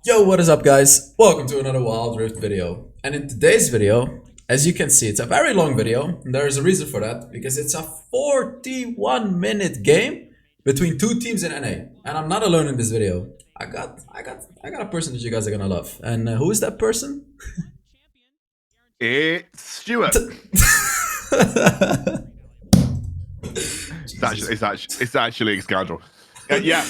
Yo, what is up guys? Welcome to another Wild Rift video. And in today's video, as you can see, it's a very long video. And there is a reason for that, because it's a 41-minute game between two teams in NA. And I'm not alone in this video. I got a person that you guys are gonna love. And who is that person? It's Stuart. it's actually a scoundrel. Yeah.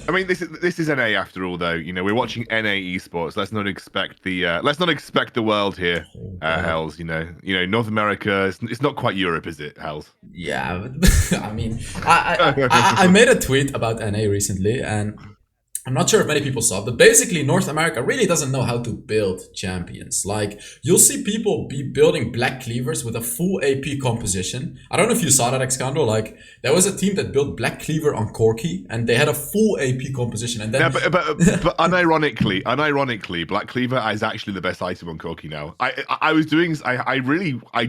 I mean, this is NA after all, though. You know, we're watching NA Esports. Let's not expect the world here, Hells. You know, North America. It's not quite Europe, is it, Hells? Yeah, I mean, I made a tweet about NA recently, and I'm not sure if many people saw, but basically North America really doesn't know how to build champions. Like, you'll see people be building Black Cleavers with a full AP composition. I don't know if you saw that, Excandro. Like, there was a team that built Black Cleaver on Corki, and they had a full AP composition. And then, yeah, but unironically, Black Cleaver is actually the best item on Corki now. I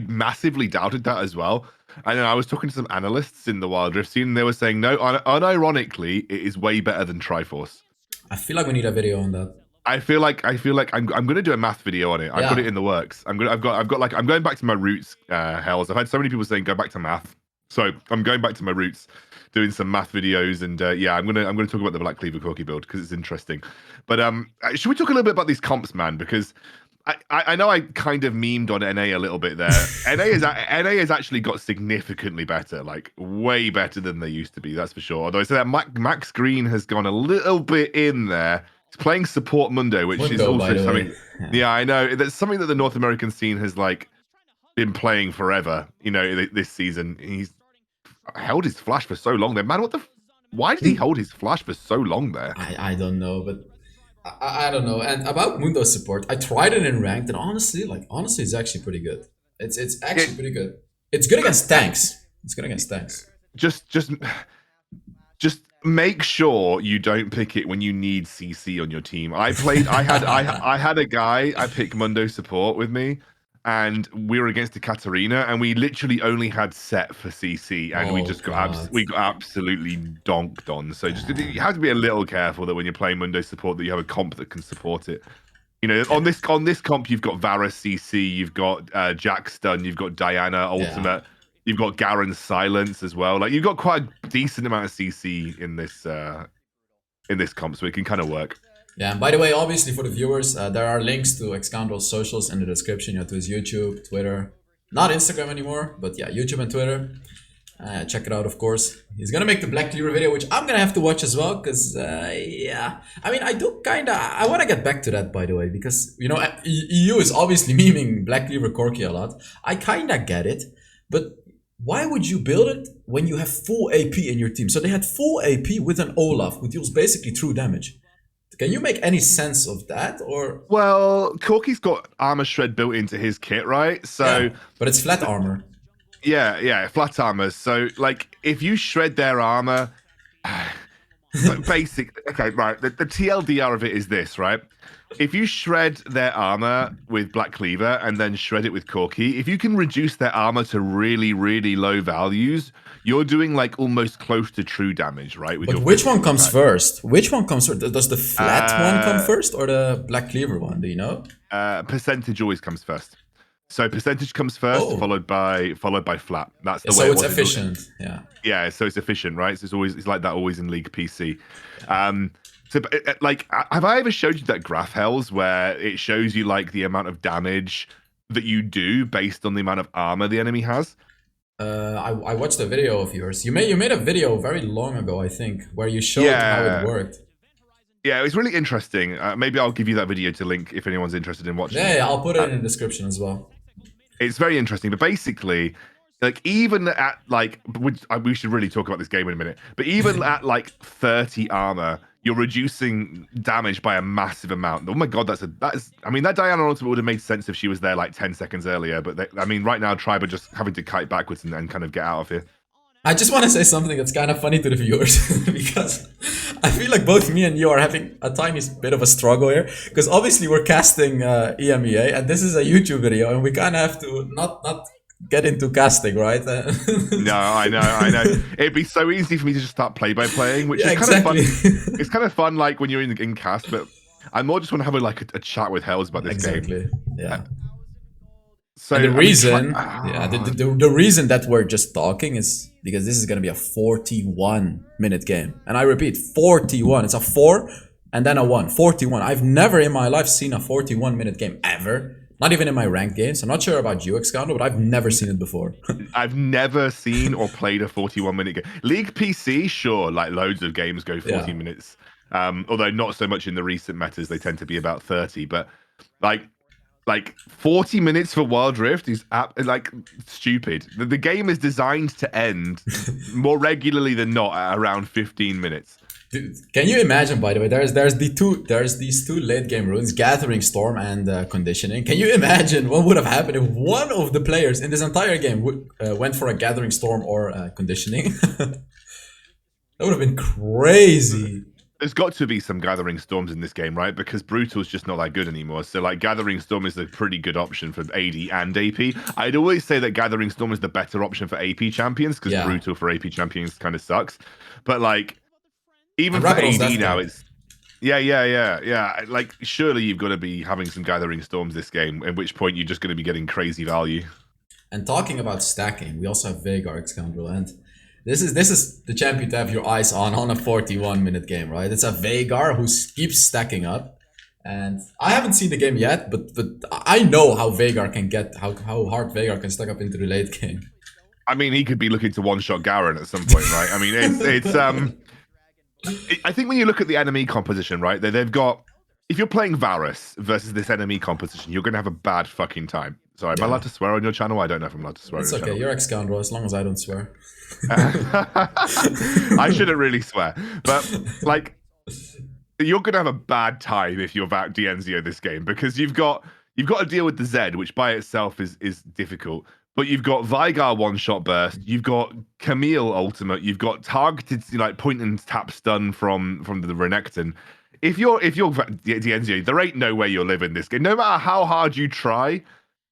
massively doubted that as well. And then I was talking to some analysts in the Wild Rift scene, and they were saying, no, unironically, it is way better than Triforce. I feel like we need a video on that. I feel like I'm going to do a math video on it. I've got it in the works. I'm going back to my roots, Hells. I've had so many people saying go back to math, so I'm going back to my roots, doing some math videos, and yeah, I'm gonna talk about the Black Cleaver Corki build because it's interesting. But should we talk a little bit about these comps, man? Because I know I kind of memed on NA a little bit there. NA has actually got significantly better, like way better than they used to be. That's for sure. Although I say that Max Green has gone a little bit in there. He's playing support Mundo, which is also something. Yeah, I know that's something that the North American scene has like been playing forever. You know, this season he's held his flash for so long. There, man. Why did he hold his flash for so long there? I don't know, but. I don't know. And about Mundo support, I tried it in ranked, and honestly, it's actually pretty good. It's actually pretty good. It's good against tanks. It's good against tanks. Just make sure you don't pick it when you need CC on your team. I had a guy I picked Mundo support with me, and we were against a Katarina, and we literally only had set for CC, and we got absolutely donked on. So you have to be a little careful that when you're playing Mundo support that you have a comp that can support it. You know, on this comp you've got Varus CC, you've got Jack Stun, you've got Diana Ultimate, you've got Garen's Silence as well. Like, you've got quite a decent amount of CC in this comp, so it can kind of work. Yeah, and by the way, obviously for the viewers, there are links to Excandro's socials in the description. You know, to his YouTube, Twitter, not Instagram anymore, but yeah, YouTube and Twitter. Check it out, of course. He's gonna make the Black Cleaver video, which I'm gonna have to watch as well, because yeah, I mean, I want to get back to that, by the way, because you know, EU is obviously memeing Black Cleaver Corki a lot. I kinda get it, but why would you build it when you have full AP in your team? So they had full AP with an Olaf, who deals basically true damage. Can you make any sense of that? Or well, Corki's got armor shred built into his kit, right? So, yeah, but it's flat armor. Yeah, flat armor. So, like, if you shred their armor, basic. Okay, right. The TLDR of it is this, right? If you shred their armor with Black Cleaver and then shred it with Corki, if you can reduce their armor to really, really low values, you're doing like almost close to true damage, right? But which one comes first? Which one comes first? Does the flat one come first or the Black Cleaver one? Do you know? Percentage always comes first. So percentage comes first, followed by flat. That's the way. So it's efficient. Yeah. Yeah. So it's efficient, right? So it's like that always in League PC. So, like, have I ever showed you that graph, Hells, where it shows you like the amount of damage that you do based on the amount of armor the enemy has? I watched a video of yours. You made a video very long ago, I think, where you showed how it worked. Yeah, it was really interesting. Maybe I'll give you that video to link if anyone's interested in watching. Yeah, I'll put it in the description as well. It's very interesting, but basically, like, even at like, we should really talk about this game in a minute. But even at like 30 armor, you're reducing damage by a massive amount. Oh my god, I mean, that Diana Ultimate would have made sense if she was there like 10 seconds earlier. But I mean, right now, Tribe are just having to kite backwards and kind of get out of here. I just want to say something that's kind of funny to the viewers, because I feel like both me and you are having a tiny bit of a struggle here, because obviously we're casting EMEA, and this is a YouTube video, and we kind of have to not get into casting, right? No, I know. It'd be so easy for me to just start play-by-playing, which is kind of fun. It's kind of fun, like when you're in cast, but I more just want to have a chat with Hells about this game. Exactly. Uh, Yeah. So And the I mean, reason, yeah, the reason that we're just talking is because this is gonna be a 41-minute game, and I repeat, 41. It's a 4 and then a 1. 41. I've never in my life seen a 41-minute game ever. Not even in my ranked games. I'm not sure about you, Excando, but I've never seen it before. I've never seen or played a 41-minute game. League PC, sure, like loads of games go 40 Yeah. minutes. Although not so much in the recent metas, they tend to be about 30. But like 40 minutes for Wild Rift is like stupid. The game is designed to end more regularly than not at around 15 minutes. Dude, can you imagine? By the way, there's these two late game runes, Gathering Storm and Conditioning. Can you imagine what would have happened if one of the players in this entire game went for a Gathering Storm or Conditioning? That would have been crazy. There's got to be some Gathering Storms in this game, right? Because Brutal's just not that good anymore. So like Gathering Storm is a pretty good option for AD and AP. I'd always say that Gathering Storm is the better option for AP champions because Brutal for AP champions kind of sucks. But like even for AD now, it's yeah. Like surely you've got to be having some Gathering Storms this game, at which point you're just going to be getting crazy value. And talking about stacking, we also have Veigar Scoundrel, and this is the champion to have your eyes on a 41-minute game, right? It's a Veigar who keeps stacking up, and I haven't seen the game yet, but I know how Veigar can get how hard Veigar can stack up into the late game. I mean, he could be looking to one-shot Garen at some point, right? I mean, it's I think when you look at the enemy composition, right, they've got, if you're playing Varus versus this enemy composition, you're going to have a bad fucking time. Sorry, am I allowed to swear on your channel? I don't know if I'm allowed to swear on your channel. It's okay, you're ex-scoundrel, as long as I don't swear. I shouldn't really swear, but like, you're going to have a bad time if you're about DNZO this game, because you've got to deal with the Zed, which by itself is difficult. But you've got Veigar one-shot burst, you've got Camille ultimate, you've got targeted like point and tap stun from the Renekton. If you're DNZO, there ain't no way you'll live in this game. No matter how hard you try,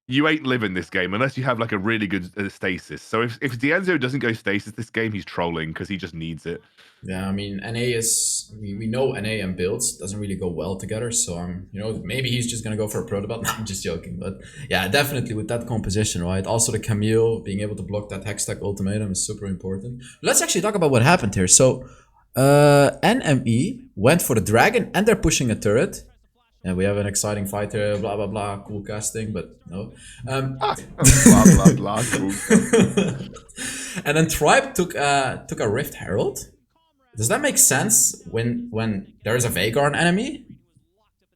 you ain't living this game unless you have like a really good stasis. So if DNZO doesn't go stasis this game, he's trolling because he just needs it. Yeah, I mean, NA is, we know NA and builds doesn't really go well together, so maybe he's just gonna go for a pro debut. No, I'm just joking, but yeah, definitely with that composition, right? Also the Camille being able to block that Hextech ultimatum is super important. Let's actually talk about what happened here. So NME went for the dragon and they're pushing a turret. And we have an exciting fight here, blah blah blah, cool casting, but no. Blah blah blah. Cool. And then Tribe took a Rift Herald. Does that make sense when there is a Veigar an enemy?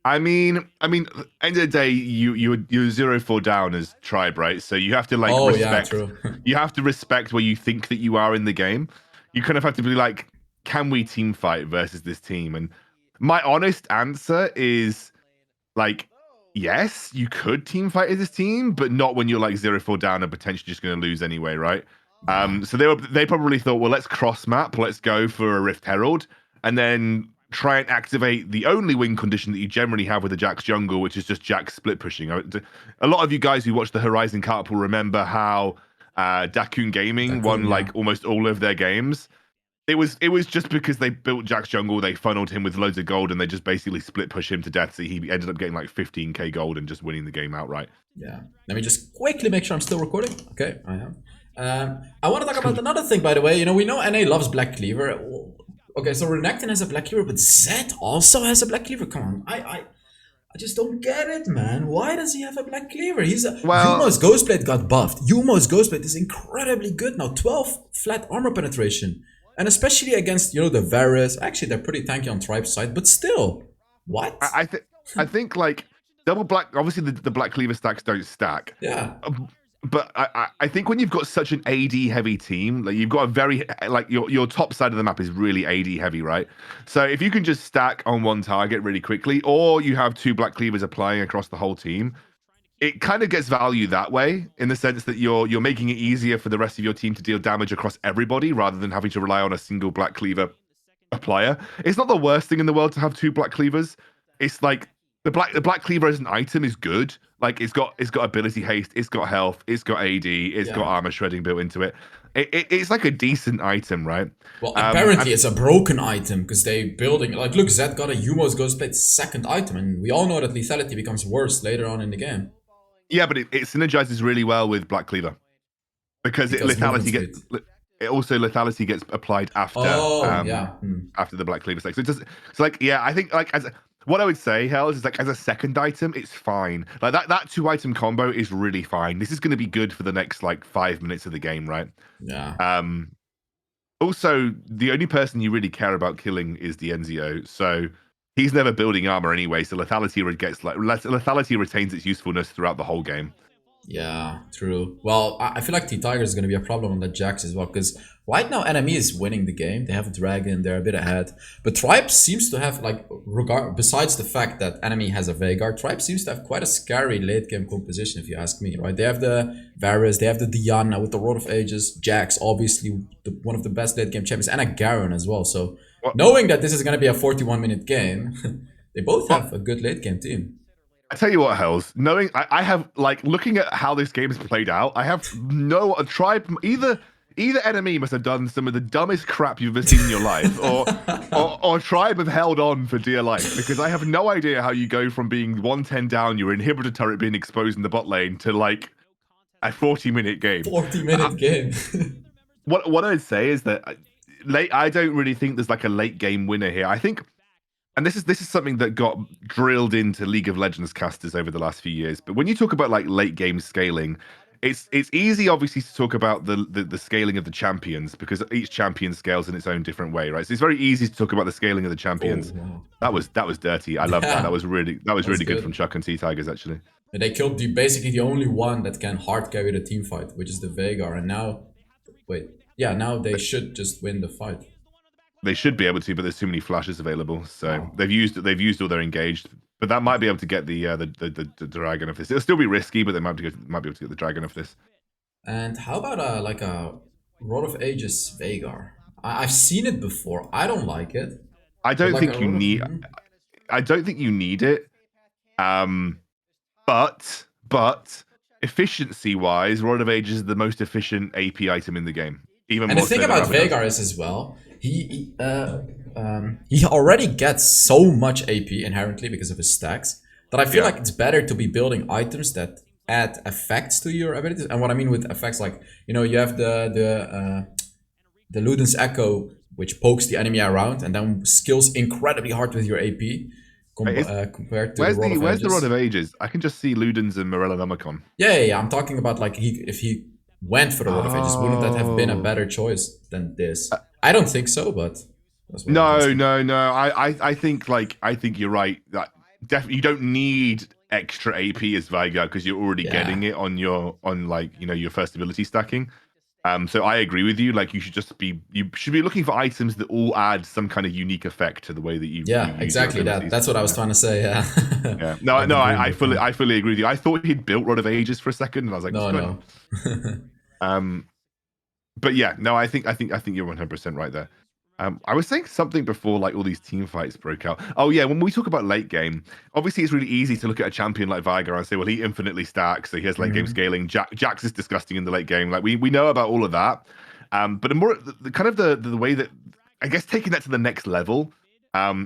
I mean, end of the day, you're 0-4 down as Tribe, right? So you have to like respect. Yeah, true. You have to respect where you think that you are in the game. You kind of have to be like, can we team fight versus this team? And my honest answer is like, yes, you could team fight as this team, but not when you're like 0-4 down and potentially just going to lose anyway, right? So they probably thought, well, let's cross map, let's go for a Rift Herald, and then try and activate the only win condition that you generally have with a Jax jungle, which is just Jax split pushing. A lot of you guys who watch the Horizon Cup will remember how Dakun Gaming won like almost all of their games. It was just because they built Jax jungle, they funneled him with loads of gold, and they just basically split push him to death. So he ended up getting like 15k gold and just winning the game outright. Yeah. Let me just quickly make sure I'm still recording. Okay, I am. I want to talk about another thing, by the way. We know NA loves Black Cleaver. Okay, so Renekton has a Black Cleaver, but Zed also has a Black Cleaver. Come on, I just don't get it, man. Why does he have a Black Cleaver? Yumo's Ghostblade got buffed. Yumo's Ghostblade is incredibly good now. 12 flat armor penetration. And especially against, the Varus. Actually, they're pretty tanky on Tribe's side, but still. What? I think like double black, obviously the Black Cleaver stacks don't stack. Yeah. But I think when you've got such an AD heavy team, like you've got a very, like your top side of the map is really AD heavy, right? So if you can just stack on one target really quickly, or you have two Black Cleavers applying across the whole team, it kind of gets value that way, in the sense that you're making it easier for the rest of your team to deal damage across everybody rather than having to rely on a single Black Cleaver applier. It's not the worst thing in the world to have two Black Cleavers. It's like the black cleaver as an item is good. Like it's got ability haste, it's got health, it's got AD, it's got Yeah. armor shredding built into it. It's like a decent item, right? Well, And apparently it's a broken item because they building like look, Zed got a Humo's Ghostblade second item, and we all know that lethality becomes worse later on in the game yeah, but it synergizes really well with black cleaver because because movement lethality speed. it also lethality gets applied Oh yeah. after the black cleaver stack. So it does. So like yeah, I think like what I would say, Hells, is like as a second item, it's fine. Like that two item combo is really fine. This is going to be good for the next like 5 minutes of the game, right? Yeah. Also, the only person you really care about killing is the Enzio, so he's never building armor anyway. So lethality retains its usefulness throughout the whole game. Yeah, true. Well, I feel like T-Tiger is going to be a problem on the Jax as well, because right now Enemy is winning the game. They have a dragon, they're a bit ahead. But Tribe seems to have, like, besides the fact that Enemy has a Veigar, Tribe seems to have quite a scary late game composition, if you ask me, right? They have the Varus, they have the Diana with the Rod of Ages, Jax, obviously one of the best late game champions, and a Garen as well. So What? knowing that this is going to be a 41-minute game, they both What? have a good late game team. I tell you what, Hells. Knowing I have like looking at how this game is played out, I have no a tribe either enemy must have done some of the dumbest crap you've ever seen in your life, or tribe have held on for dear life because I have no idea how you go from being 110 down, your inhibitor turret being exposed in the bot lane to like a 40-minute game. 40-minute game. What I'd say is that I don't really think there's like a late game winner here. I think. And this is something that got drilled into League of Legends casters over the last few years. But when you talk about like late game scaling, it's easy obviously to talk about the scaling of the champions because each champion scales in its own different way, right? So it's very easy to talk about the scaling of the champions. Oh, wow. That was dirty. I love that. Yeah, That was really good. good from Chuck and T Tigers actually. And they killed basically the only one that can hard carry the team fight, which is the Veigar. And now, wait, yeah, now they should just win the fight. They should be able to, but there's too many flashes available. So Oh. they've used all their engaged. But that might be able to get the dragon of this. It'll still be risky, but they might be able to get the dragon of this. And how about like a Rod of Ages Veigar? I've seen it before. I don't like it. I don't Like think you need. I don't think you need it. But efficiency wise, Rod of Ages is the most efficient AP item in the game. Even and more the thing so than about Abaddon's. Veigar is as well, he already gets so much AP inherently because of his stacks that I feel like it's better to be building items that add effects to your abilities. And what I mean with effects, like you have the Luden's Echo, which pokes the enemy around and then skills incredibly hard with your AP. Compared to Where's the the Rod of Ages? I can just see Ludens and Morella Nomicon. Yeah. I'm talking about like if he went for the Rod of Ages, wouldn't that have been a better choice than this? I don't think so, but No. I think you're right. That definitely you don't need extra AP as Veigar because you're already getting it on your first ability stacking. So I agree with you. Like you should be looking for items that all add some kind of unique effect to the way that you exactly that. That's what I was trying to say. Yeah. Yeah. No. I fully agree with you. I thought he'd built Rod of Ages for a second, and I was like, no. But yeah, no. I think you're 100% right there. I was saying something before, like all these team fights broke out. Oh yeah, when we talk about late game, obviously it's really easy to look at a champion like Veigar and say, well, he infinitely stacks, so he has late game scaling. Jax is disgusting in the late game. Like we know about all of that. But the way that I guess taking that to the next level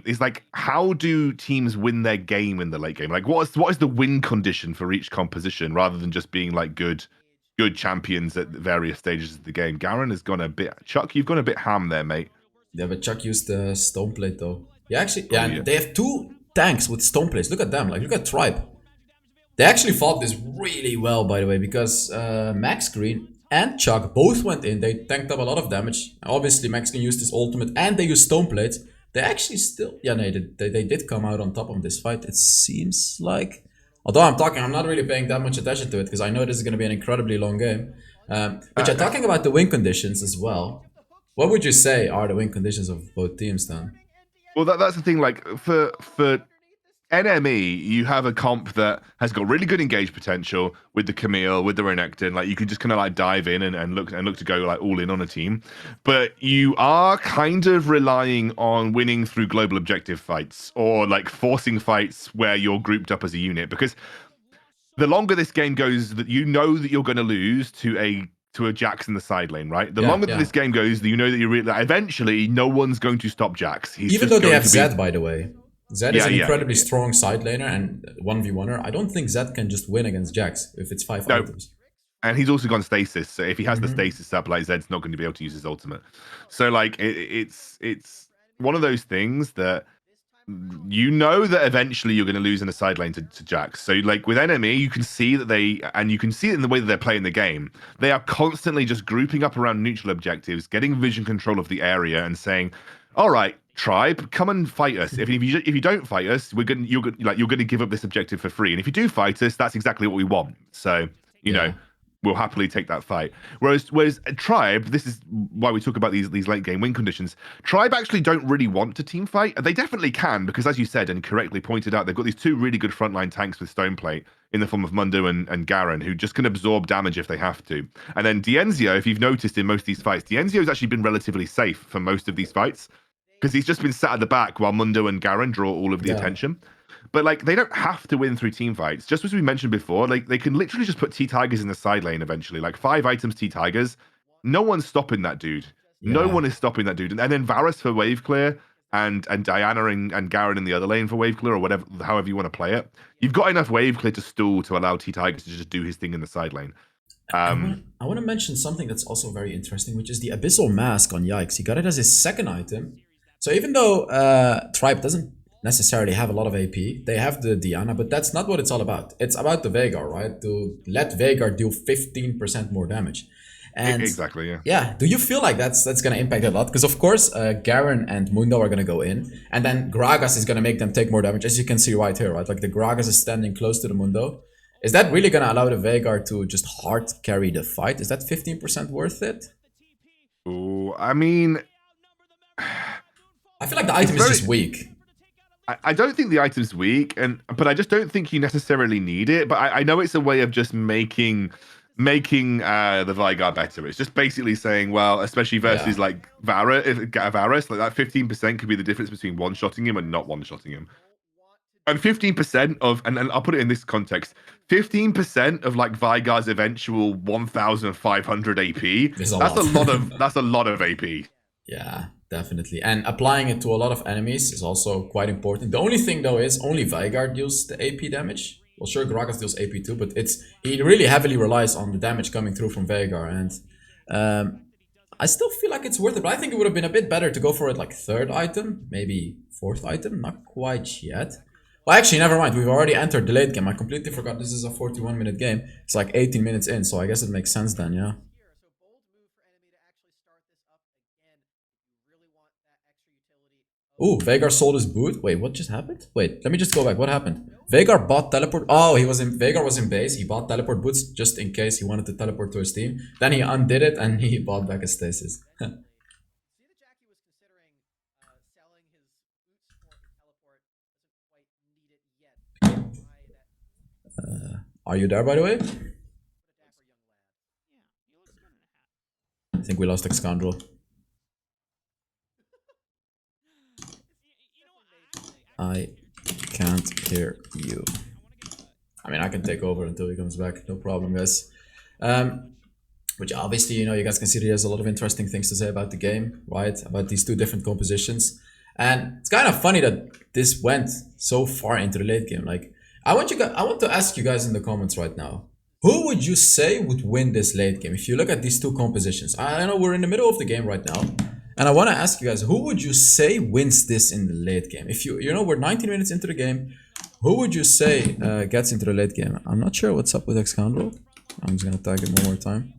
is like how do teams win their game in the late game? Like what is the win condition for each composition rather than just being like good champions at various stages of the game? Garen has gone a bit. Chuck, you've gone a bit ham there, mate. Yeah, but Chuck used the stone plate though. They have two tanks with stone plates. Look at them. Like look at Tribe. They actually fought this really well, by the way, because Max Green and Chuck both went in. They tanked up a lot of damage. Obviously, Max Green used his ultimate and they used stone plates. They actually still, they did come out on top of this fight. It seems like, although I'm not really paying that much attention to it because I know this is going to be an incredibly long game. But you're talking about the win conditions as well. What would you say are the win conditions of both teams then? Well, that's the thing. Like for NME, you have a comp that has got really good engage potential with the Camille, with the Renekton. Like you can just kind of like dive in and look to go like all in on a team. But you are kind of relying on winning through global objective fights or like forcing fights where you're grouped up as a unit. Because the longer this game goes, that you know that you're going to lose to a Jax in the side lane, right? The longer that this game goes, you know that eventually no one's going to stop Jax. He's even though they have Zed, by the way. Zed is an incredibly strong side laner and 1v1er. I don't think Zed can just win against Jax if it's 5 items. And he's also gone stasis, so if he has the stasis up, like Zed's not going to be able to use his ultimate. So like it's one of those things that you know that eventually you're going to lose in a side lane to Jax. So like with enemy, you can see that you can see it in the way that they're playing the game. They are constantly just grouping up around neutral objectives, getting vision control of the area, and saying, "All right, tribe, come and fight us. If you don't fight us, you're going to give up this objective for free. And if you do fight us, that's exactly what we want. So you know." We'll happily take that fight. Whereas Tribe, this is why we talk about these late game win conditions. Tribe actually don't really want to team fight. They definitely can, because as you said and correctly pointed out, they've got these 2 really good frontline tanks with Stoneplate in the form of Mundo and Garen, who just can absorb damage if they have to. And then Dienzio, if you've noticed in most of these fights, Dienzio's actually been relatively safe for most of these fights, because he's just been sat at the back while Mundo and Garen draw all of the attention. But like they don't have to win through team fights. Just as we mentioned before, like they can literally just put T-Tigers in the side lane eventually. Like 5 items T-Tigers. No one's stopping that dude. No one is stopping that dude. And then Varus for wave clear and Diana and Garen in the other lane for wave clear, or whatever, however you want to play it. You've got enough wave clear to stall to allow T-Tigers to just do his thing in the side lane. I want to mention something that's also very interesting, which is the Abyssal Mask on Yikes. He got it as his 2nd item. So even though Tribe doesn't necessarily have a lot of AP, they have the Diana, but that's not what it's all about. It's about the Veigar, right? To let Veigar do 15% more damage. And exactly, yeah. Do you feel like that's going to impact a lot? Because of course, Garen and Mundo are going to go in, and then Gragas is going to make them take more damage, as you can see right here, right? Like the Gragas is standing close to the Mundo. Is that really going to allow the Veigar to just hard carry the fight? Is that 15% worth it? Oh, I mean, I feel like the item is just weak. I don't think the item's weak, but I just don't think you necessarily need it. But I know it's a way of just making the Veigar better. It's just basically saying, well, especially versus like Varus, like that 15% could be the difference between one-shotting him and not one-shotting him. And 15% of, and I'll put it in this context, 15% of like Veigar's eventual 1,500 AP. That's a lot of AP. Yeah, definitely. And applying it to a lot of enemies is also quite important. The only thing though is only Veigar deals the AP damage. Well, sure, Gragas deals AP too, but he really heavily relies on the damage coming through from Veigar. And I still feel like it's worth it, but I think it would have been a bit better to go for it like 3rd item, maybe 4th item, not quite yet. Well, actually, never mind. We've already entered the late game. I completely forgot this is a 41-minute game. It's like 18 minutes in, so I guess it makes sense then, yeah. Ooh, Veigar sold his boot. Wait, what just happened? Wait, let me just go back. What happened? Veigar bought teleport. Oh, Veigar was in base. He bought teleport boots just in case he wanted to teleport to his team. Then he undid it and he bought back a stasis. Are you there, by the way? I think we lost Excandrel. I can't hear you. I mean, I can take over until he comes back. No problem, guys. Which obviously, you know, you guys can see he has a lot of interesting things to say about the game, right? About these 2 different compositions. And it's kind of funny that this went so far into the late game. Like, I want to ask you guys in the comments right now, who would you say would win this late game? If you look at these 2 compositions, I know we're in the middle of the game right now. And I want to ask you guys, who would you say wins this in the late game? If you know, we're 19 minutes into the game. Who would you say gets into the late game? I'm not sure what's up with Excandrel. I'm just going to tag it one more time.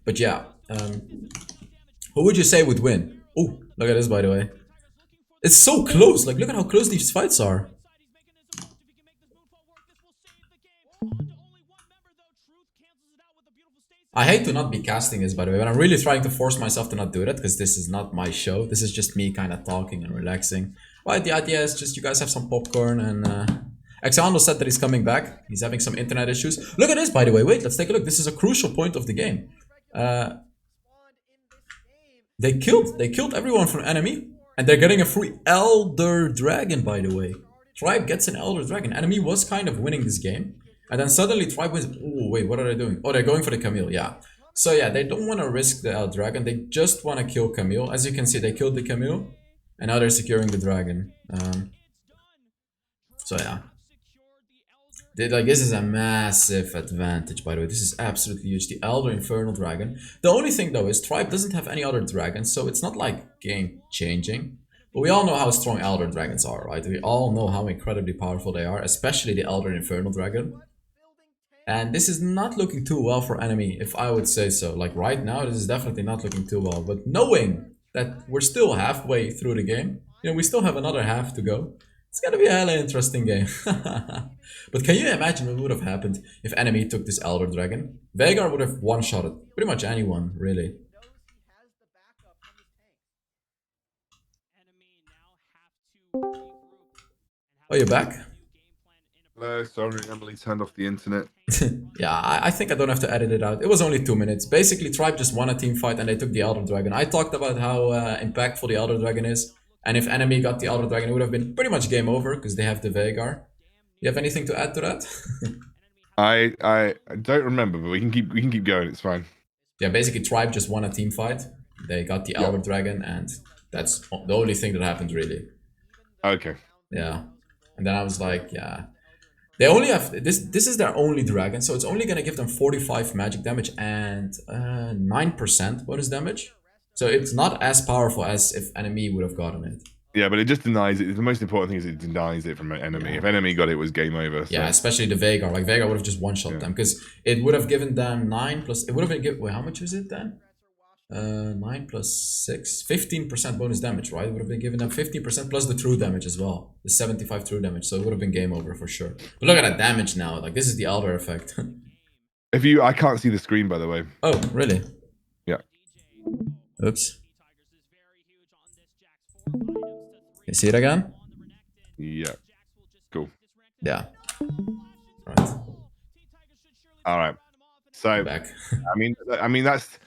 But yeah, who would you say would win? Oh, look at this, by the way. It's so close. Like, look at how close these fights are. I hate to not be casting this, by the way, but I'm really trying to force myself to not do that because this is not my show. This is just me kind of talking and relaxing. Right, the idea is just you guys have some popcorn and Exando said that he's coming back. He's having some internet issues. Look at this, by the way. Wait, let's take a look. This is a crucial point of the game. They killed everyone from enemy, and they're getting a free Elder Dragon, by the way. Tribe gets an Elder Dragon. Enemy was kind of winning this game, and then suddenly Tribe wins. Oh wait, what are they doing? Oh, they're going for the Camille. Yeah. So yeah, they don't want to risk the Elder Dragon. They just want to kill Camille. As you can see, they killed the Camille, and now they're securing the dragon. So yeah. This is a massive advantage, by the way. This is absolutely huge. The Elder Infernal Dragon. The only thing, though, is Tribe doesn't have any other dragons, so it's not like game-changing. But we all know how strong Elder Dragons are, right? We all know how incredibly powerful they are, especially the Elder Infernal Dragon. And this is not looking too well for enemy, if I would say so. Like, right now, this is definitely not looking too well. But knowing that we're still halfway through the game, you know, we still have another half to go. It's gonna be a hella interesting game. But can you imagine what would have happened if enemy took this Elder Dragon? Veigar would have one-shotted pretty much anyone, really. Oh, you're back? Hello, sorry, Emily turned off the internet. Yeah, I think I don't have to edit it out. It was only 2 minutes. Basically, Tribe just won a team fight and they took the Elder Dragon. I talked about how impactful the Elder Dragon is. And if enemy got the Elder Dragon, it would have been pretty much game over because they have the Veigar. You have anything to add to that? I don't remember, but we can keep going. It's fine. Yeah, basically Tribe just won a team fight. They got the Elder Dragon, and that's the only thing that happened really. Okay. Yeah, and then I was like, yeah, they only have this. This is their only dragon, so it's only gonna give them 45 magic damage and 9% bonus damage. So it's not as powerful as if enemy would have gotten it. Yeah, but it just denies it. The most important thing is it denies it from an enemy. Yeah. If enemy got it, it was game over. So. Yeah, especially the Veigar. Like, Veigar would have just one-shot them. Because it would have given them 9 plus... It would have been... Wait, how much is it then? 9 plus 6... 15% bonus damage, right? It would have been given them 15% plus the true damage as well. The 75 true damage. So it would have been game over for sure. But look at that damage now. Like, this is the Elder effect. I can't see the screen, by the way. Oh, really? Yeah. Oops. You see it again? Yeah. Cool. Yeah. Right. All right. So, back. I mean that's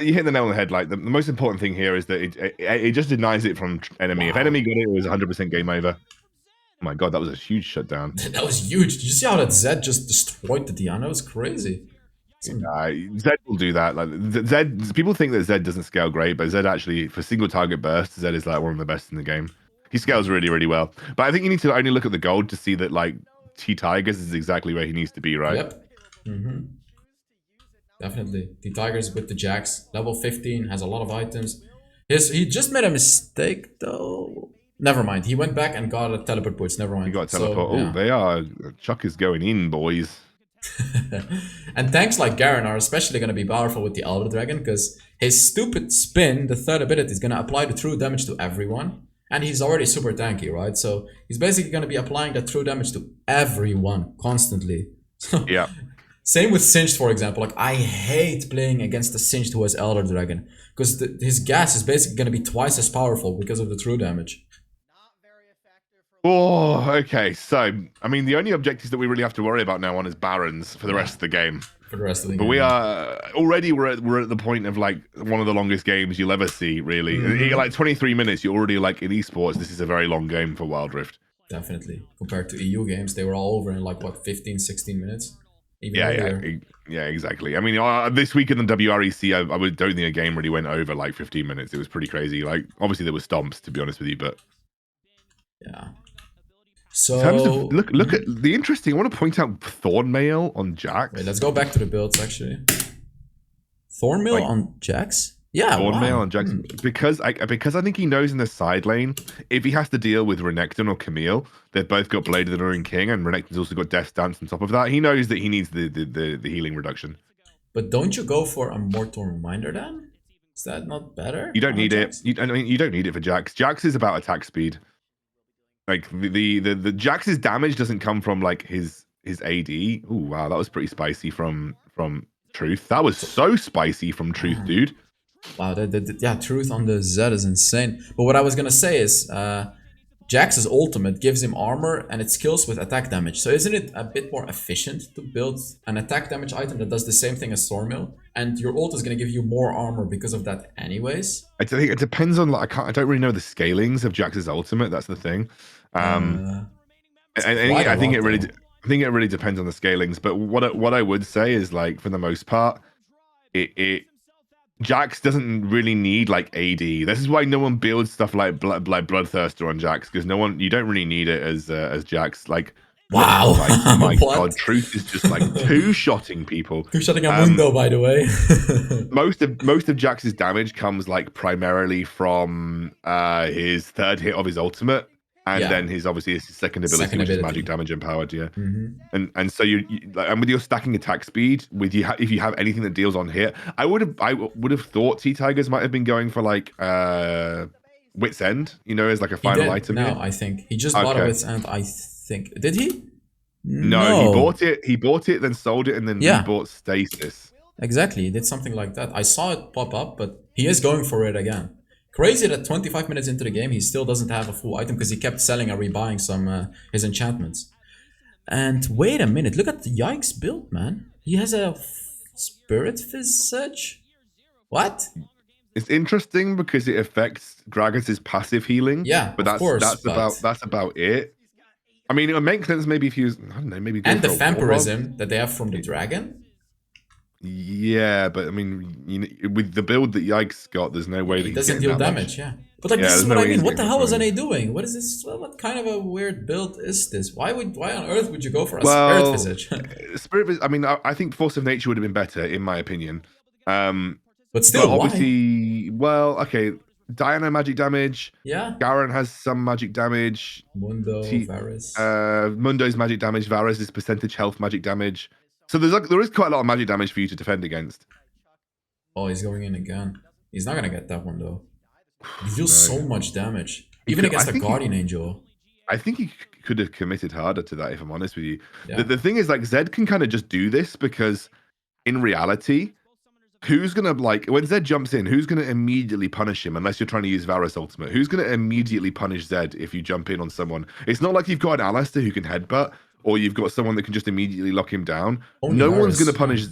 you hit the nail on the head. Like the most important thing here is that it just denies it from enemy. Wow. If enemy got it, it was 100% game over. Oh my god, that was a huge shutdown. That was huge. Did you see how that Zed just destroyed the Diana? It was crazy. Zed will do that. Like Zed, people think that Zed doesn't scale great, but Zed actually, for single target burst, Zed is like one of the best in the game. He scales really, really well. But I think you need to only look at the gold to see that like T-Tigers is exactly where he needs to be, right? Yep. Definitely. T-Tigers with the Jax. Level 15, has a lot of items. He just made a mistake though. Never mind. He went back and got a teleport boost. Never mind. He got a teleport. So, yeah. Oh, they are. Chuck is going in, boys. And tanks like Garen are especially going to be powerful with the Elder Dragon because his stupid spin, the third ability, is going to apply the true damage to everyone. And he's already super tanky, right? So he's basically going to be applying that true damage to everyone constantly. Yeah. Same with Singed, for example. Like, I hate playing against the Singed who has Elder Dragon because his gas is basically going to be twice as powerful because of the true damage. Oh, okay. So, I mean, the only objectives that we really have to worry about now on is Barons for the rest of the game. For the rest of the game. But we are already we're at the point of like one of the longest games you'll ever see, really. Like 23 minutes, you're already like in esports. This is a very long game for Wild Rift. Definitely. Compared to EU games, they were all over in like what 15, 16 minutes. Yeah, exactly. I mean, this week in the WREC, I don't think a game really went over like 15 minutes. It was pretty crazy. Like, obviously there were stomps, to be honest with you, but yeah. So in terms of, look at the interesting. I want to point out Thornmail on Jax. Wait, let's go back to the builds actually. Thornmail on Jax? Yeah, Thornmail on Jax because I think he knows in the side lane if he has to deal with Renekton or Camille, they've both got Blade of the Ruined King, and Renekton's also got Death Dance on top of that. He knows that he needs the healing reduction. But don't you go for a Mortal Reminder then? Is that not better? You don't need it. You don't need it for Jax. Jax is about attack speed. Like the Jax's damage doesn't come from like his AD. Oh wow, that was pretty spicy from Truth. That was so spicy from Truth, dude. Wow, yeah, Truth on the Zed is insane. But what I was gonna say is, Jax's ultimate gives him armor and it skills with attack damage. So isn't it a bit more efficient to build an attack damage item that does the same thing as Thornmill? And your ult is going to give you more armor because of that anyways? I think it depends on, like, I don't really know the scalings of Jax's ultimate. That's the thing. And I think it really depends on the scalings. But what I would say is, like, for the most part, Jax doesn't really need like AD. This is why no one builds stuff like Bloodthirster on Jax, because you don't really need it as Jax. Like, wow, like, my God, Truth is just like two-shotting people. Two-shotting a Mundo, by the way. most of Jax's damage comes like primarily from his third hit of his ultimate. And then his second ability, which is magic damage empowered, and so and with your stacking attack speed, if you have anything that deals on hit, I would have thought T-Tigers might have been going for like Wit's End, as like a final item. No, I think he just bought a Wit's End. I think did he? No, he bought it, then sold it, and then rebought Stasis. Exactly, he did something like that. I saw it pop up, but he is going for it again. Crazy that 25 minutes into the game, he still doesn't have a full item because he kept selling and rebuying some his enchantments. And wait a minute, look at the Yikes build, man. He has a Spirit Visage? What? It's interesting because it affects Gragas's passive healing. Yeah, but that's about it. I mean, it would make sense maybe if he was, I don't know, maybe. And the vampirism that they have from the dragon. Yeah, but I mean, with the build that Yikes got, there's no way that he doesn't deal damage. Yeah, but like this is what I mean. What the hell is NA doing? What is this? What kind of a weird build is this? Why on earth would you go for a Spirit Visage? I mean, I think Force of Nature would have been better, in my opinion. But still, obviously, okay. Diana magic damage. Yeah. Garen has some magic damage. Mundo, Varus. Mundo's magic damage. Varus is percentage health magic damage. So there is quite a lot of magic damage for you to defend against. Oh, he's going in again. He's not gonna get that one though. He deals so much damage, even against a Guardian Angel. I think he could have committed harder to that, if I'm honest with you. Yeah. The thing is, like, Zed can kind of just do this because, in reality, who's gonna, like, when Zed jumps in, who's gonna immediately punish him unless you're trying to use Varus ultimate? Who's gonna immediately punish Zed if you jump in on someone? It's not like you've got an Alistair who can headbutt, or you've got someone that can just immediately lock him down. No one's going to punish...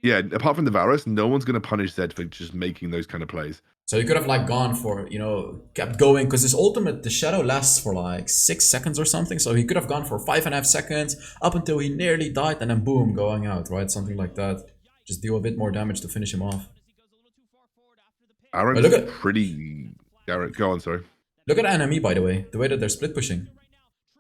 Yeah, apart from the Varus, no one's going to punish Zed for just making those kind of plays. So you could have, like, gone for, kept going, because his ultimate, the Shadow, lasts for, like, 6 seconds or something. So he could have gone for 5.5 seconds, up until he nearly died, and then boom, going out, right? Something like that. Just deal a bit more damage to finish him off. Aaron's pretty... Go on, sorry. Look at enemy, by the way. The way that they're split pushing.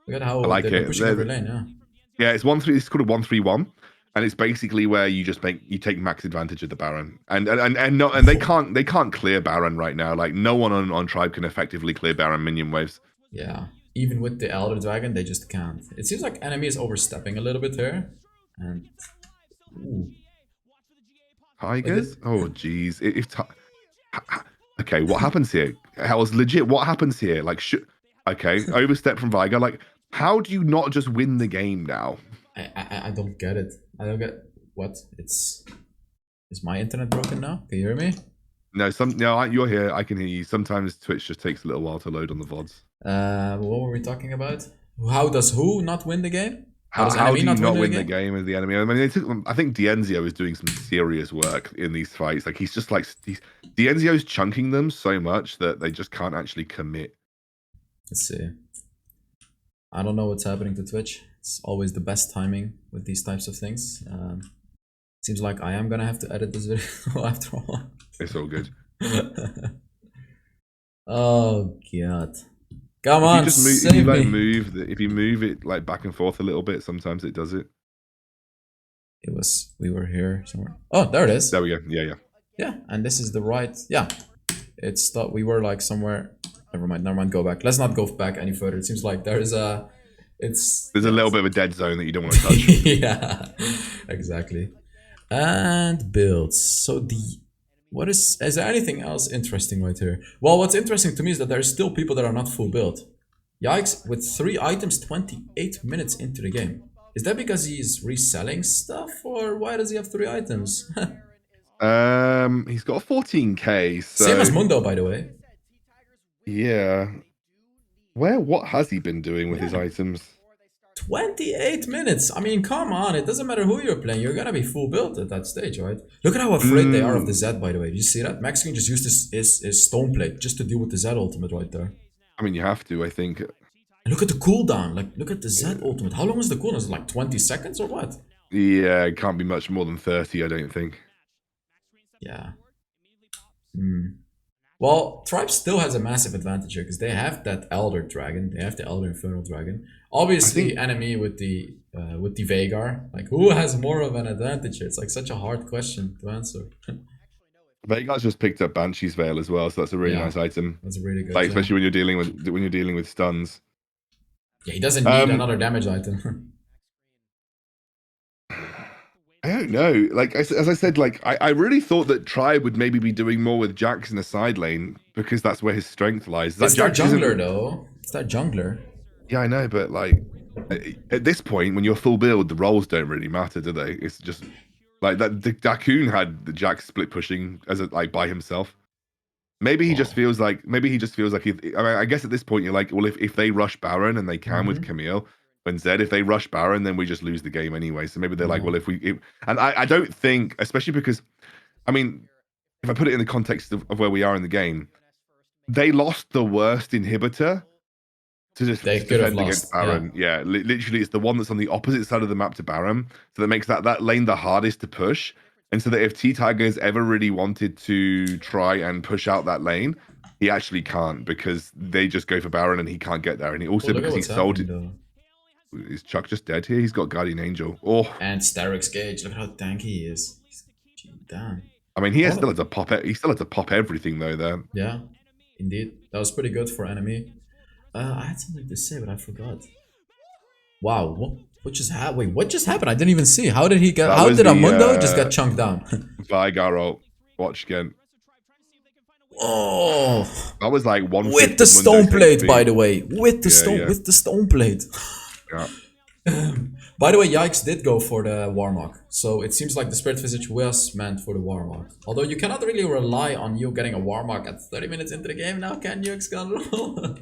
Look at how they're pushing every lane, yeah. It's called a 1-3-1, and it's basically where you take max advantage of the Baron, and they can't clear Baron right now. Like, no one on Tribe can effectively clear Baron minion waves. Yeah, even with the Elder Dragon, they just can't. It seems like enemy is overstepping a little bit here, and Tigers. Oh jeez, okay, what happens here? Hell's legit. What happens here? Like, okay, overstep from Viger. Like, how do you not just win the game now? I don't get it. I don't get what is my internet broken now? Can you hear me? No, you're here. I can hear you. Sometimes Twitch just takes a little while to load on the VODs. What were we talking about? How does who not win the game? How do you not win the game as the enemy? I mean, I think Dienzio is doing some serious work in these fights. Like, he's just like Dienzio's chunking them so much that they just can't actually commit. Let's see. I don't know what's happening to Twitch. It's always the best timing with these types of things. Seems like I am gonna have to edit this video after all. It's all good. Oh god. Come on, if you move it like back and forth a little bit, sometimes it does it. We were here somewhere. Oh, there it is. There we go. Yeah. Yeah, and this is the right. Yeah, it's thought we were like somewhere. Never mind. Go back. Let's not go back any further. It seems like there's a little bit of a dead zone that you don't want to touch. Yeah, exactly. And builds. So is there anything else interesting right here? Well, what's interesting to me is that there are still people that are not full build. Yikes, with 3 items 28 minutes into the game. Is that because he's reselling stuff, or why does he have 3 items? He's got 14k. So... Same as Mundo, by the way. Yeah. What has he been doing with his Yeah. items? 28 minutes. I mean, come on. It doesn't matter who you're playing. You're gonna be full built at that stage, right? Look at how afraid they are of the Mm, Z, by the way. Did you see that? Mexican just used his stone plate just to deal with the Z ultimate right there. I mean, you have to, I think. And look at the cooldown. Like, look at the Z ultimate. How long is the cooldown? Is it like 20 seconds or what? Yeah, it can't be much more than 30, I don't think. Yeah. Hmm. Well, Tribe still has a massive advantage here because they have that Elder Dragon. They have the Elder Infernal Dragon. I Obviously, think enemy with the Veigar. Like, who has more of an advantage here? It's like such a hard question to answer. Vegas just picked up Banshee's Veil as well, so that's a really Yeah, nice item. that's really good. Like Yeah. especially when you're dealing with stuns. Yeah, he doesn't need Um, another damage item. I don't know. Like as I said, like I really thought that Tribe would maybe be doing more with Jax in the side lane because that's where his strength lies. That It's their Jax isn't. jungler though. It's their jungler. Yeah, I know, but like at this point, when you're full build, the roles don't really matter, do they? It's just like that. The Dakun had the Jax split pushing as a, like by himself. Maybe he just Wow. feels like if, I mean, I guess at this point you're like, well, if they rush Baron and they can with Mm-hmm. Camille, when Zed, if they rush Baron, then we just lose the game anyway. So maybe they're like, Yeah. well, and I don't think, especially because, I mean, if I put it in the context of where we are in the game, they lost the worst inhibitor to just They to could have defend against lost. Yeah. Baron. Yeah, literally, it's the one that's on the opposite side of the map to Baron, so that makes that lane the hardest to push. And so that if T Tigers ever really wanted to try and push out that lane, he actually can't because they just go for Baron and he can't get there. And he Oh, also look at because he what's sold happening it. though. Is Chuck just dead here? He's got Guardian Angel. Oh, And Starrick's Gage. Look at how tanky he is. Damn. I mean, I he wanna. still had to pop it. He still had to pop everything though. There, Yeah. Indeed. That was pretty good for enemy. I had something to say, but I forgot. Wow. What just happened? Wait, what just happened? I didn't even see. How did he get? that How was did the Amundo just get chunked down? Vigar ult. Watch again. Oh. That was like one With the stone plate, by the way. With the stone plate. Yeah. By the way, Yikes did go for the Warlock, so it seems like the Spirit Visage was meant for the Warlock. Although you cannot really rely on you getting a Warlock at 30 minutes into the game now, can you, Excalibur?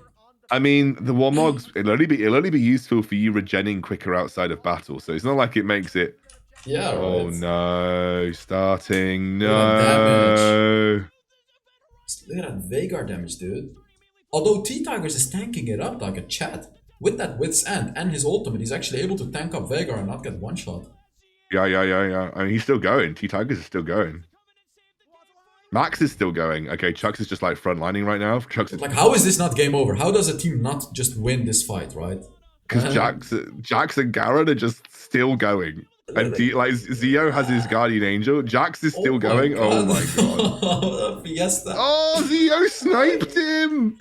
I mean, the Warmogs, it'll only be useful for you regenning quicker outside of battle, so it's not like it makes it. Yeah, Oh right. no, starting, Look at that damage. no. Look at that Veigar damage, dude. Although T-Tigers is tanking it up like a chat. With that With's End and his ultimate, he's actually able to tank up Veigar and not get one shot. Yeah. I mean, he's still going. T-Tigers is still going. Max is still going. Okay, Chucks is just like frontlining right now. Chucks is Like, how is this not game over? How does a team not just win this fight, right? because Jax and Garen are just still going. And like Zio has his Guardian Angel. Jax is still going. Oh my god. Fiesta. Oh, Zio sniped him.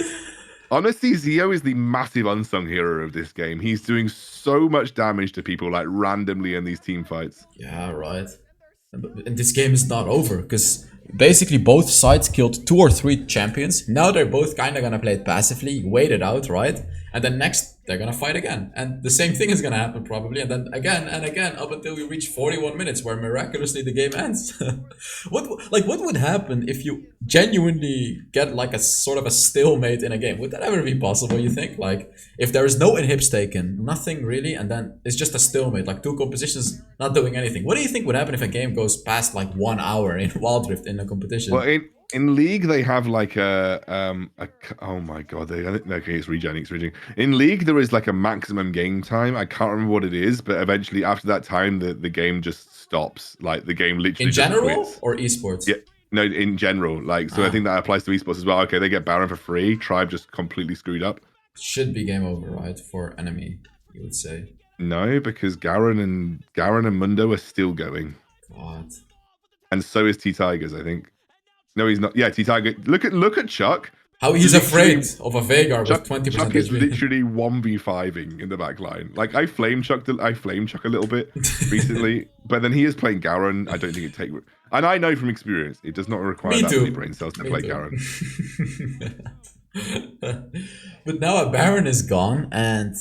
Honestly, Zio is the massive unsung hero of this game. He's doing so much damage to people like randomly in these team fights. Yeah, right. And this game is not over because basically both sides killed 2 or 3 champions. Now they're both kind of gonna play it passively, wait it out, right? And then next they're gonna fight again, and the same thing is gonna happen probably, and then again and again up until we reach 41 minutes where miraculously the game ends. what would happen if you genuinely get like a sort of a stalemate in a game? Would that ever be possible? You think, like, if there is no inhibs taken, nothing really, and then it's just a stalemate, like 2 compositions not doing anything? What do you think would happen if a game goes past like 1 hour in Wild Rift in a competition? Well, in League they have like a oh my god, okay, it's regenning. In League there is like a maximum game time. I can't remember what it is, but eventually after that time the game just stops. Like the game literally In just general quits. or esports? Yeah. No, in general. Like so I think that applies to esports as well. Okay, they get Baron for free. Tribe just completely screwed up. Should be game over, right? For enemy, you would say. No, because Garen and Mundo are still going. God. And so is T Tigers, I think. No, he's not. Yeah, T Tiger. Look at Chuck. How he's Literally, afraid of a Veigar with 20% Chuck is HP. literally 1v5ing in the back line. Like I flame chuck a little bit recently, but then he is playing Garen. I don't think it take, and I know from experience it does not require Me that too. many brain cells to play Garen. But now a Baron is gone and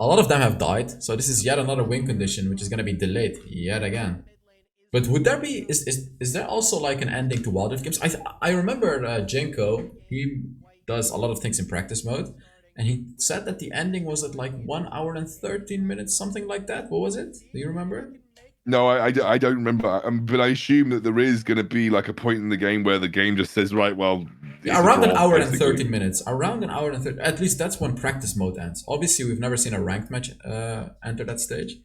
a lot of them have died. So this is yet another win condition which is going to be delayed yet again. But would there be is there also like an ending to Wild Rift games? I remember Jinko. He does a lot of things in practice mode, and he said that the ending was at like 1 hour and 13 minutes, something like that. What was it? Do you remember? No, I don't remember, but I assume that there is going to be like a point in the game where the game just says, right, well, Yeah, it's a around an draw, hour and basically. 13 minutes. Around an hour and 30. At least that's when practice mode ends. Obviously, we've never seen a ranked match enter that stage,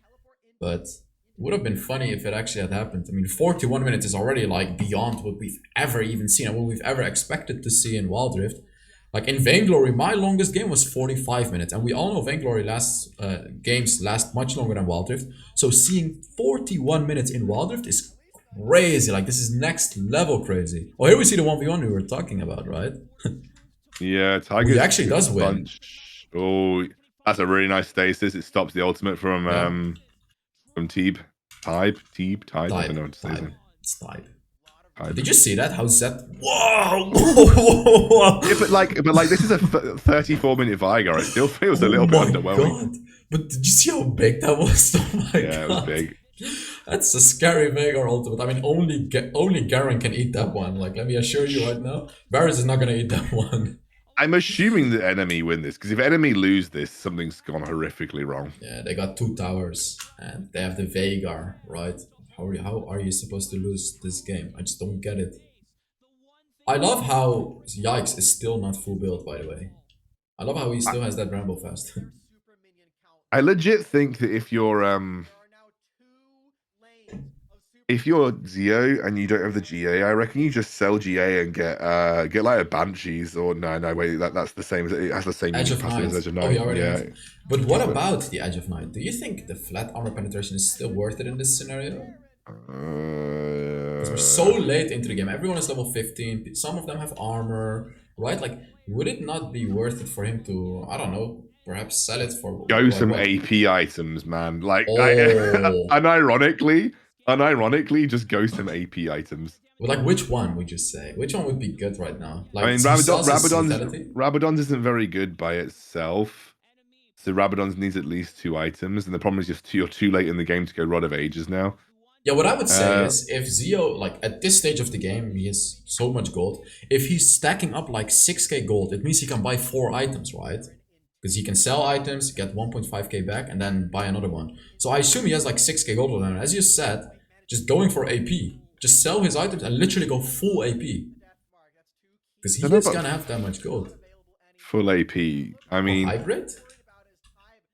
but it would have been funny if it actually had happened. I mean, 41 minutes is already like beyond what we've ever even seen and what we've ever expected to see in Wild Rift. Like in Vainglory, my longest game was 45 minutes, and we all know Vainglory games last much longer than Wild Rift. So seeing 41 minutes in Wild Rift is crazy. Like this is next level crazy. Oh, here we see the 1v1 we were talking about, right? Yeah, Oh, Tiger's he actually does win. bunch. Oh, that's a really nice stasis. It stops the ultimate from Yeah. Teeb. Teeb. I don't know what to say. Type. It's type. Type. Did you see that? How's that? Whoa! Yeah, but like this is a 34-minute Vigar. It still feels a little bit underwhelming. God. But did you see how big that was? Oh my god. Yeah, it was big. That's a scary Vagar ultimate. I mean, only Garen can eat that one. Like, let me assure you right now, Varus is not gonna eat that one. I'm assuming the enemy win this, because if enemy lose this, something's gone horrifically wrong. Yeah, they got 2 towers, and they have the Vagar, right? How are you supposed to lose this game? I just don't get it. I love how Yikes is still not full build, by the way. I love how he still has that Bramble Fast. I legit think that if you're Zio and you don't have the GA, I reckon you just sell GA and get like a Banshees or no wait, that's the same. It has the same Edge of passive as Night. Edge of Night. Oh, you already Yeah. have. But what about the Edge of Night? Do you think the flat armor penetration is still worth it in this scenario? Because we're so late into the game. Everyone is level 15. Some of them have armor, right? Like, would it not be worth it for him to, I don't know, perhaps sell it for... Go like, some what? AP items, man. Like, Oh. unironically, just go some AP items. Well, like, which one would you say? Which one would be good right now? Like, I mean, Rabadon's isn't very good by itself. So Rabadon's needs at least 2 items, and the problem is you're too late in the game to go Rod of Ages now. Yeah, what I would say is if Zio, like at this stage of the game, he has so much gold. If he's stacking up like 6k gold, it means he can buy 4 items, right? Because he can sell items, get 1.5k back, and then buy another one. So I assume he has like 6k gold on him. As you said, just going for AP. Just sell his items and literally go full AP. Because he is gonna have that much gold. Full AP. I mean, hybrid?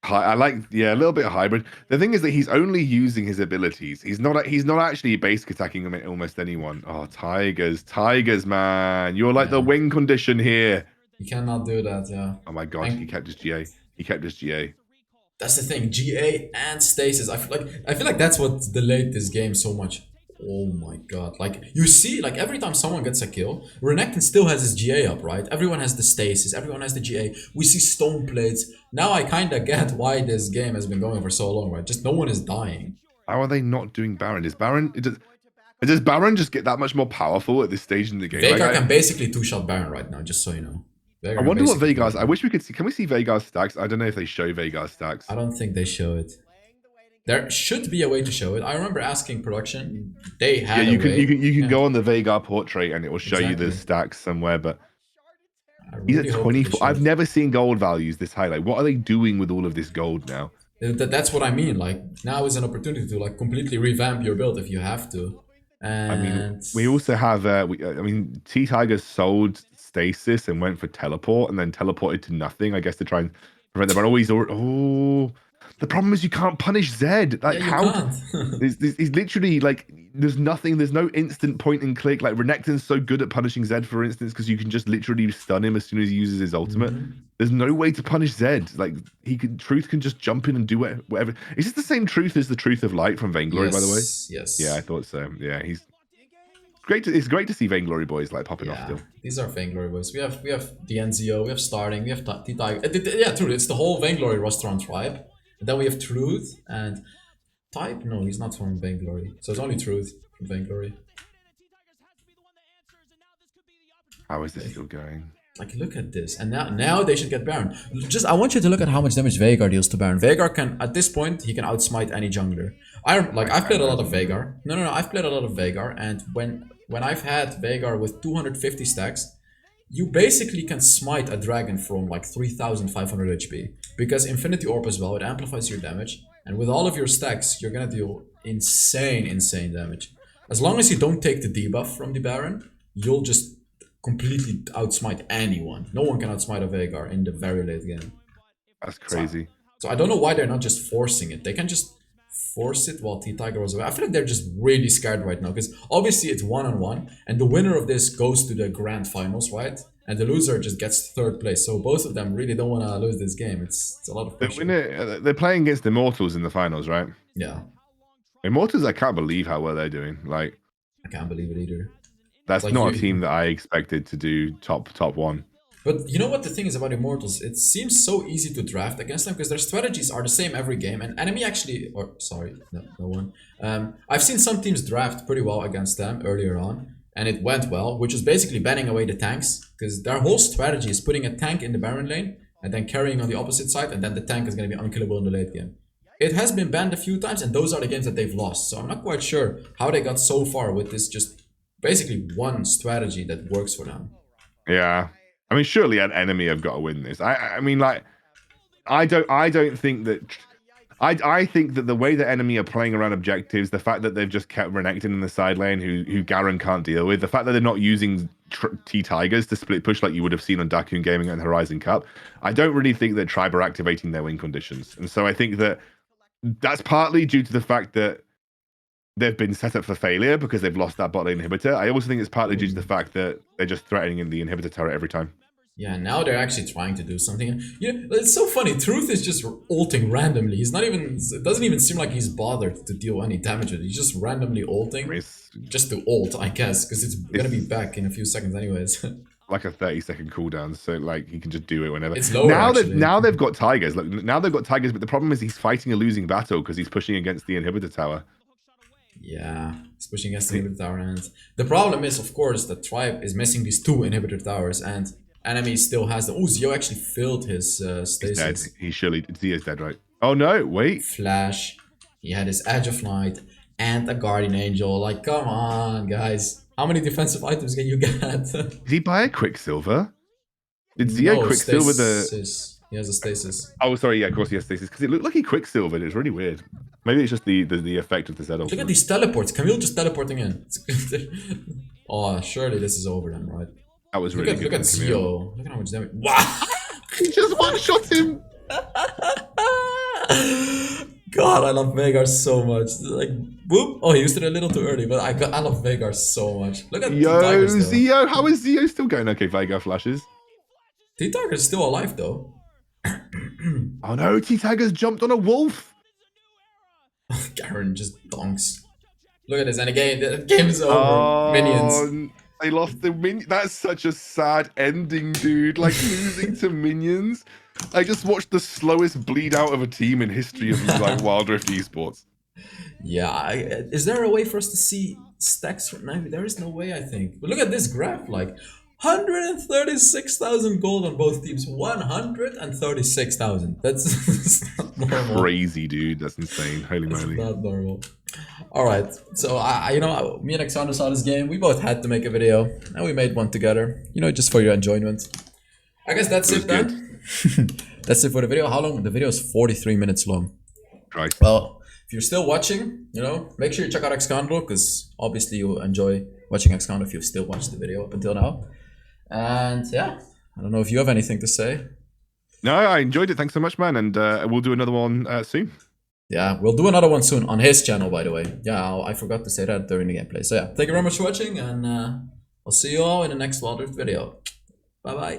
I like, yeah, a little bit of hybrid. The thing is that he's only using his abilities. He's not actually basic attacking almost anyone. Oh, Tigers, man. You're like the wing condition here. You cannot do that, yeah. Oh my god, he kept his GA. That's the thing, GA and stasis. I feel like that's what delayed this game so much. Oh my god. Like, you see, like, every time someone gets a kill, Renekton still has his GA up, right? Everyone has the stasis, everyone has the GA. We see stone plates. Now I kinda get why this game has been going for so long, right? Just no one is dying. How are they not doing Baron? Does Baron just get that much more powerful at this stage in the game? Veigar can basically 2-shot Baron right now, just so you know. I wonder what Veigar's... I wish we could see... Can we see Veigar's stacks? I don't know if they show Veigar's stacks. I don't think they show it. There should be a way to show it. I remember asking production. They had you can go on the Veigar portrait and it will show you the stacks somewhere, but he's at 24. I've never seen gold values this high. Like, what are they doing with all of this gold now? That's what I mean. Like, now is an opportunity to like completely revamp your build if you have to. And I mean, we also have T Tigers sold stasis and went for teleport and then teleported to nothing, I guess, to try and prevent them. The problem is you can't punish Zed. Like, how? He's literally like, there's no instant point and click. Like, Renekton's so good at punishing Zed, for instance, because you can just literally stun him as soon as he uses his ultimate. There's no way to punish Zed. Like, Truth can just jump in and do whatever. Is this the same Truth as the Truth of Light from Vainglory, by the way? Yes. Yeah, I thought so. Yeah, he's great. It's great to see Vainglory boys like popping off still. These are Vainglory boys. We have the NZO, we have Starting, we have T-Tiger. Yeah, true. It's the whole Vainglory restaurant tribe. And then we have Truth and Type. No, he's not from Vainglory. So it's only Truth from Vainglory. How is this still going? Like, look at this. And now they should get Baron. I want you to look at how much damage Veigar deals to Baron. Veigar can, at this point, he can outsmite any jungler. I've played a lot of Veigar. No, I've played a lot of Veigar, and when I've had Veigar with 250 stacks, you basically can smite a dragon from like 3,500 HP. Because Infinity Orb as well, it amplifies your damage. And with all of your stacks, you're gonna deal insane damage. As long as you don't take the debuff from the Baron, you'll just completely outsmite anyone. No one can outsmite a Veigar in the very late game. That's crazy. So I don't know why they're not just forcing it. They can just force it while T-Tiger was away. I feel like they're just really scared right now because obviously it's one-on-one and the winner of this goes to the grand finals, right? And the loser just gets third place. So both of them really don't want to lose this game. It's a lot of pressure. They're playing against Immortals in the finals, right? Yeah. Immortals, I can't believe how well they're doing. Like, I can't believe it either. That's like not a team that I expected to do top one. But you know what the thing is about Immortals? It seems so easy to draft against them because their strategies are the same every game. And enemy actually, or sorry, no one. I've seen some teams draft pretty well against them earlier on, and it went well, which is basically banning away the tanks because their whole strategy is putting a tank in the Baron lane and then carrying on the opposite side, and then the tank is going to be unkillable in the late game. It has been banned a few times, and those are the games that they've lost. So I'm not quite sure how they got so far with this just basically one strategy that works for them. Yeah. I mean, surely an enemy have got to win this. I mean, like, I don't think that. I think that the way the enemy are playing around objectives, the fact that they've just kept Renekton in the side lane, who Garen can't deal with, the fact that they're not using T-Tigers to split push like you would have seen on Dakun Gaming and Horizon Cup, I don't really think that Tribe are activating their win conditions, and so I think that that's partly due to the fact that they've been set up for failure because they've lost that bot lane inhibitor. I also think it's partly due to the fact that they're just threatening in the inhibitor turret every time. Yeah, now they're actually trying to do something. You know, it's so funny. Truth is just ulting randomly. He's not even. It doesn't even seem like he's bothered to deal any damage with it. He's just randomly ulting, just to ult, I guess, because it's gonna be back in a few seconds, anyways. Like a 30-second cooldown, so like he can just do it whenever. It's lower, now they've got Tigers. Look, now they've got Tigers, but the problem is he's fighting a losing battle because he's pushing against the inhibitor tower. Yeah, he's pushing against the inhibitor tower, and the problem is, of course, that Tribe is missing these 2 inhibitor towers, and enemy still has the. Oh, Zio actually filled his stasis. He's dead. He surely. Zio's dead, right? Oh no! Wait. Flash. He had his Edge of Night and a Guardian Angel. Like, come on, guys. How many defensive items can you get? Did he buy a Quicksilver? Did Zio Quicksilver the? He has a stasis. Oh, sorry. Yeah, of course he has stasis because it looked like he Quicksilvered. It's really weird. Maybe it's just the effect of the setup. Look at these teleports. Camille just teleporting in. Oh, surely this is over then, right? That was really good. Look at Zio. Look at how much damage. Wow! He just one-shot him. God, I love Veigar so much. Like, whoop! Oh, he used it a little too early, but I love Veigar so much. Look at Zio. How is Zio still going? Okay, Veigar flashes. T-Tiger's still alive though. Oh no, T-Tiger's jumped on a wolf. Garen just donks. Look at this, and again, the game is over. Minions. They lost the minions. That's such a sad ending, dude. Like losing to minions. I just watched the slowest bleed out of a team in history of like Wild Rift Esports. Yeah, is there a way for us to see stacks right now? There is no way, I think. But look at this graph, like 136,000 gold on both teams. 136,000. That's not normal. Crazy, dude. That's insane. Holy moly. That's not normal. All right, so you know, me and Alexander saw this game. We both had to make a video, and we made one together. You know, just for your enjoyment. I guess that's it then. That's it for the video. How long? The video is 43 minutes long. Right. Well, if you're still watching, you know, make sure you check out Xcandro because obviously you'll enjoy watching Xcandro if you've still watched the video up until now. And yeah, I don't know if you have anything to say. No, I enjoyed it. Thanks so much, man. And we'll do another one soon. Yeah, we'll do another one soon on his channel, by the way. Yeah, I forgot to say that during the gameplay. So yeah, thank you very much for watching, and I'll see you all in the next Wild Rift video. Bye-bye.